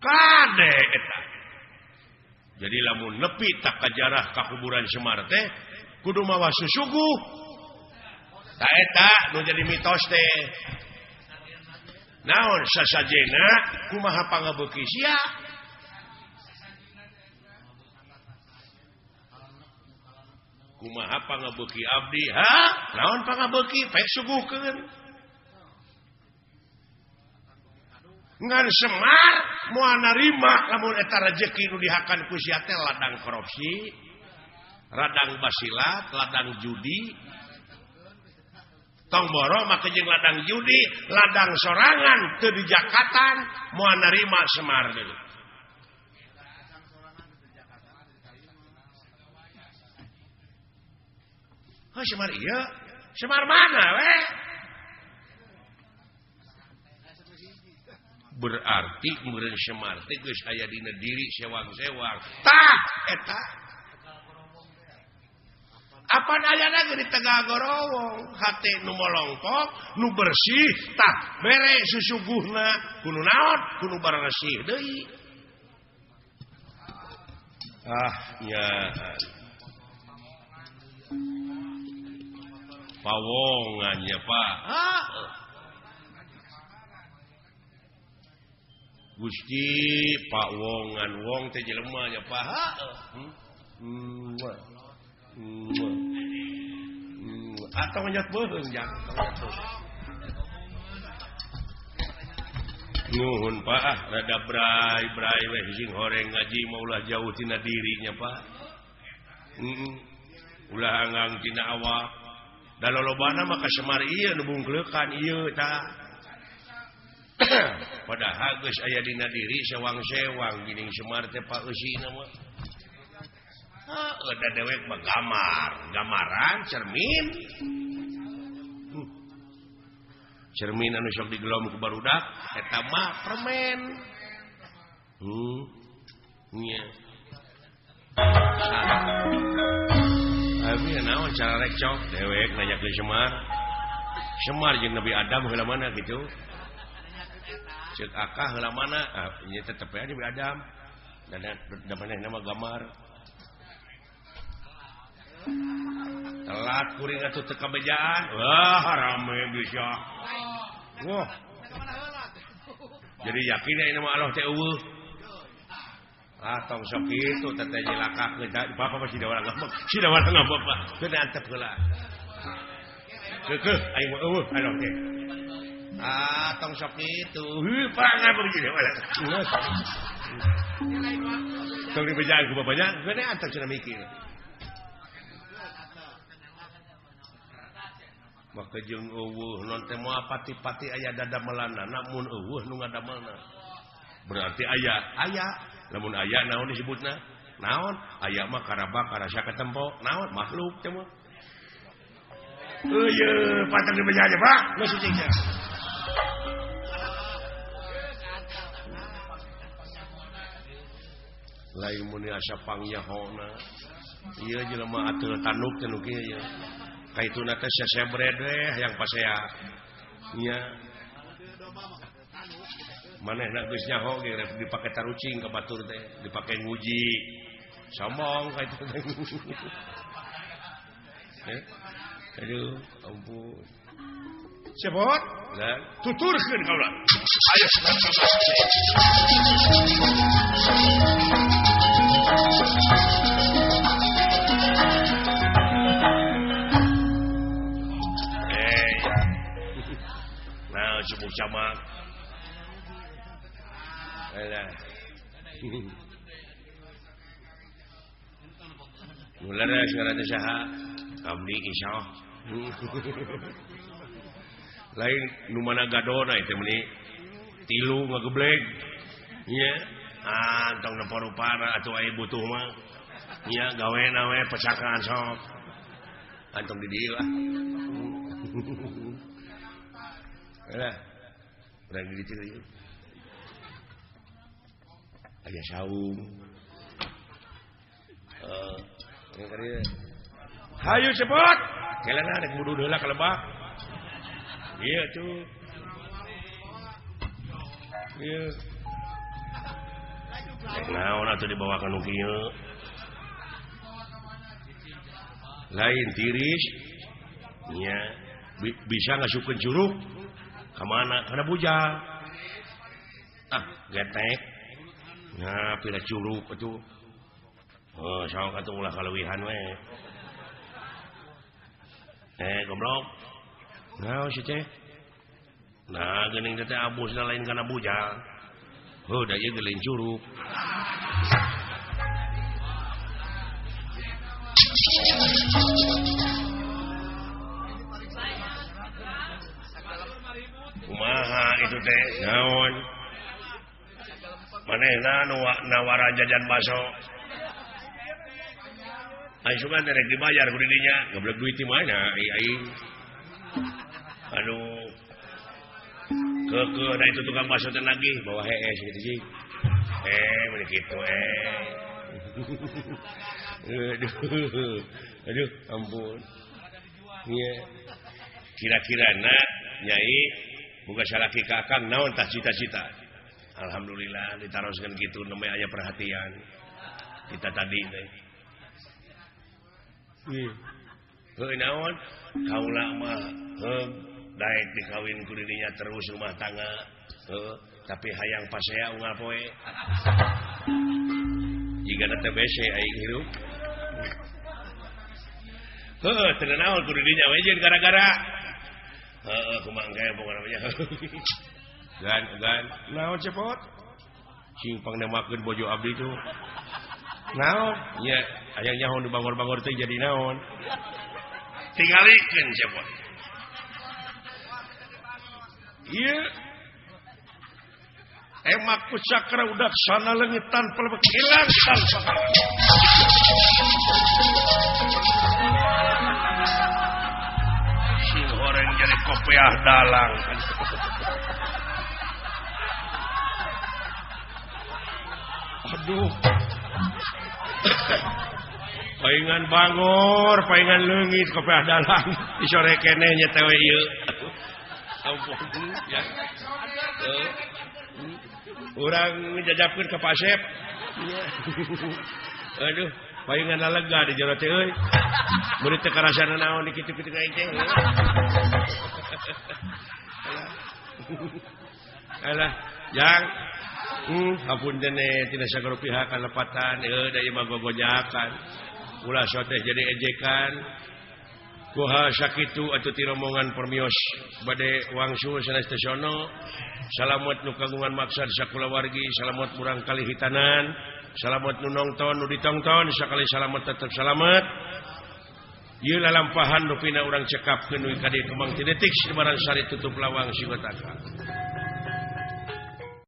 kade eta jadi lamun nepi tak kajarah ka kuburan Semar teh kudu mawa susuguh ta eta nu jadi mitos teh naon sasajena kumaha pangabeuki sia kumaha pangabeuki abdi naon pangabeuki pek suguhkeun ngan Semar moal narima lamun eta rezeki nu dihakan ku sia teh ladang korupsi ladang basilat ladang judi tong boro make jeung ladang judi ladang sorangan teu dijakatan moal narima Semar deui Semar iya Semar mana we berarti meureun Semar teh geus aya dina diri sewang-sewang tah eta apan ayana ge di tengah gorowong hate nu molongkok nu bersih tah bere susuguhna kudu naon kudu baresih deui nya pawongannya Pak Gusti Pak Wongan wong teh jelema nya Pak atau ngajak beung jang nuhun Pak rada brai weh sing horeng ngaji maulah jauh tina dirinya Pak ulah anggang tina awak da lolobana mah ka Semar ieu nu bungkleukan ieu tah padahal geus aya dina diri sewang-sewang geuning Semar teh Pak eusina mah da dewek mah gamaran cermin cermin anu sok digelom ku barudak eta mah permen nya abi naon cara recok dewek nanya ke Semar jeung Nabi Adam heula mana gitu ceuk akah heula mana ieu tetep we Nabi Adam dan manehna mah gamar telat kuring atuh teu kabejaan wah rame bisa wah jadi yakin ini mah Allah teh eueuh tong sok kitu teteh nyilakakeun Bapak masih da warang ngambek si da warang ngambek Pak teu antep heula keukeuh aing mah eueuh Allah teh tong sok kitu Pak ngambek jadi wala tong dibejaan ku bapanya geuning antep cenah mikir maka jeung eueuh non teh moal pati-pati aya dadamelana namun eueuh nu ngadamelna berarti aya lamun aya naon disebutna naon aya mah karaba karasa ketempo naon makhluk teh mah eueuh patang dibejaja Pak geus cing lain mun asa pangyahona ieu jelema atul tanuk teh nu kieu kaituna teh sesebred we yang pasea nya manehna geus nyaho ge dipake tarucing ka batur teh dipake nguji sombong kaitu teh aduh ampun sebot dan tuturkeun kaula ayo sebut camak mulai sekarang saha abdi insyaallah lain nu mana gadona itu meni tilu ngageblek nya antong na paru-para atuh aya butuh mah nya gawena we pecakan sok antong di dieu lah lah berani di dieu aya saung hayu cepot kelana rek budu heula ka lebah ieu tuh ieu naon atuh dibawakan nu kieu lain tiris nya bisa ngasukeun curug ka mana kana bujal getek nah pila curug atuh saong atuh ulah kaleuwihan we goblok naon si teh nah geuning teh abusna lain kana bujal da ieu ge lain curug kumaha itu teh naon manehna nawara jajan baso ai sugan teh rek dibayar ku didinya goblok duit di mana aing aduh da itu tukang baso teh nagih bawa hees gitu sih meni kitu aduh ampun iya kira-kirana nyai boga salaki ka akang naon tah cita-cita alhamdulillah ditaroskeun kitu namanya aya perhatian kita tadi teh naon kaula mah daek dikawin ku didinya terus rumah tangga tapi hayang pasea unggal poe jigana teh bese aing hirup teu naon ku didinya we jeung gara-gara kumaha engke pokona namanya gan naon cepot sing pangnemakeun bojo abdi tuh naon nya aya nyaho nu bangor-bangor teh jadi naon tingalikeun cepot iya emak pusakra udah sana lengitan pelebek hilang tanpa si goreng jadi kopiah dalang aduh paingan bangor paingan leungit kopiah dalang disore keneh nya teh ieu ampun ya urang ngejajapkeun ka Pak Sep aduh paingan lega di jero teh euy murid teh karasana naon dikitu-kitu ka aing teh alah jang ampun dene tina sagoro pihak kalepatan da ieu mah gogojakan ulah soteh jadi ejekan kuha sakitu atuh ti rombongan permios bade wangsul sanes stasiono salamet nu kagungan maksad sakulawargi salamet murang kali hitanan salamet nu nongton nu ditongton sakali salamet tetep salamet ieu lalampahan nu pina urang cekapkeun nu ka dieu kemang ti detik barang sari tutup lawang sigotaka